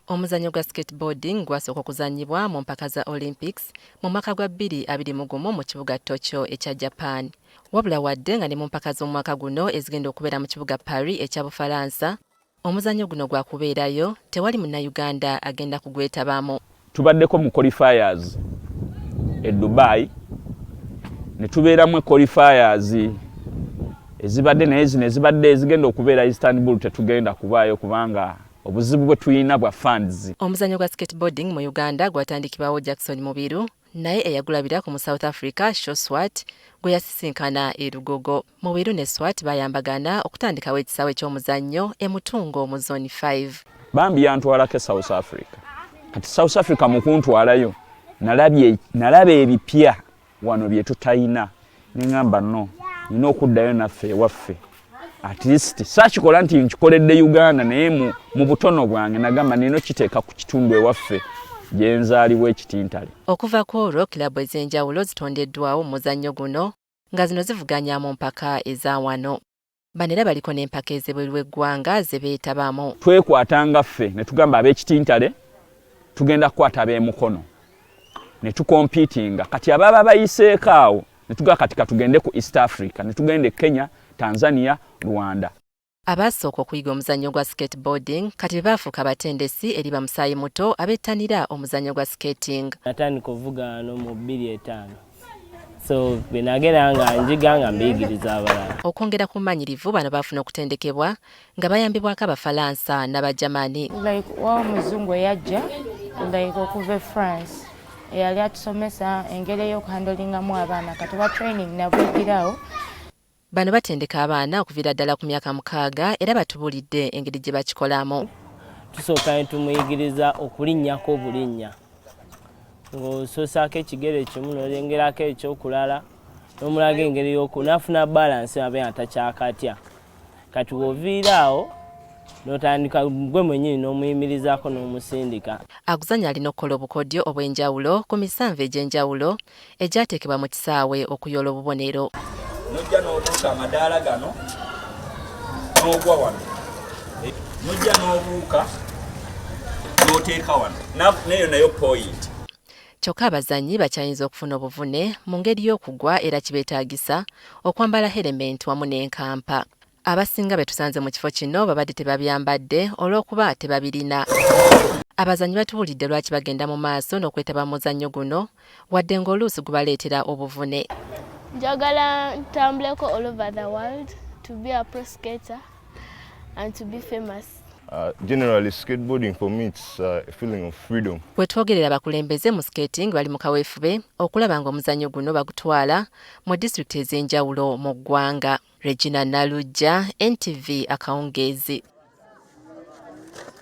Omuzannyo gwa skateboarding gwasooka okuzannyibwa mu mpaka za Olympics mu mwaka gwa 2021 mu kibuga Tokyo ekya Japan. Wabula wadde nga ne mu mpaka z'omwaka guno ezigenda okubeera mu kibuga Paris ekya Bufalansa, omuzannyo guno gwa kubeerayo tewali munnayuganda agenda kugwetabamu. Tubaddeko mu qualifiers e Dubai ne tubeeramu qualifiers ezibadde naye zino ezibadde ezigenda okubeera Istanbul tetugenda kubaayo kubanga obuzibu bwe tuyina bwa funds. Omuzannyo gwa skateboarding mu Uganda gwatandikibwawo Jackson Mubiru naye eyagulabira ku mu South Africa Swat gwe yasisinkana e Lugogo. Mubiru ne Swat bayambagana okutandikawo ekisaawe ky'omuzannyo e Mutungo mu Zone 5. Bambi yantwalako South Africa. Kati South Africa mu kuntwalayo nalaba ebipya wano bye tutayina nengamba no nina okuddayo naffe ewaffe. At least sakikola nti nkikoledde Uganda naye mu butono bwange nagamba nino kiteeka ku kitundu ewaffe gye nzaaliwo ekitintale. Okuva ku olwo kilabu ez'enjawulo zitondeddwawo mu muzannyo guno nga zino zivuganya mu mpaka eza wano. Bano era baliko n'empaka ez'ebweru w'eggwanga ze beetabamu. Twekwatanga ffe ne tugamba ab'ekitintale tugenda kukwata ab'emukono ne tukompitinga kati ababa bayiseeko awo ne tugaa kati katugende ku East Africa ne tugende Kenya, Tanzania, Rwanda. Abasooka okuyiga omuzannyo gwa skateboarding kati baafuuka abatendesi eri bamusaayi muto abettanira omuzannyo gwa skating. Natandika okuvuga no mu 2005. So benagera nga njiga nga mbiyigiriza abalala. Okwongera ku mmanyirivu bano baafuna okutendekebwa nga bayambibwako Abafalansa n'Abajamani. Like wa muzungu yajja like okuva France eyali atusomesa engeri y'okuhandolingamu abaana kati wa training nabwigirawo. Bano batendeka abaana okuviira ddala ku myaka 6 era batubulidde engeri gye bakikolamu. Tusooka tumuyigiriza okulinnyako obulinnya. Ng'osoosaako ekigere kimu n'olengerako ekyokulala n'omulaga engeri y'okunafuna balansi abe atakyakatya. Kati w'oviiraawo n'otandika gwe mwennyini n'omuyimirizaako n'omusindika. Aguzannya alina okukola obukodyo obw'enjawulo ku misanvu egy'enjawulo egyateekebwa mu kisaawe okuyoola obubonero. Nojja n'obuuka amadaala gano n'ogwa wano nojja n'obuuka n'oteeka wano neyo nayo point. Kyokka abazannyi bakyayinza okufuna obuvune mu ngeri y'okugwa era kibeetaagisa okwambala helementi wamu n'enkampa. Abasinga be tusanze mu kifo kino babadde tebabyambadde olw'okuba tebabirina. Abazannyi batubulidde lwaki bagenda mu maaso n'okwetaba mu muzannyo guno wadde ng'oluusi gubaleetera obuvune. Njagala ntambuleko all over the world to be a pro skater and to be famous. Generally, skateboarding for me it's a feeling of freedom. Wetwogerera abakulembeze mu skating bali mu kaweefube okulaba ng'omuzannyo guno bagutwala mu disitulikiti ez'enjawulo mu ggwanga. Regina Nalujja, NTV Akawungeezi.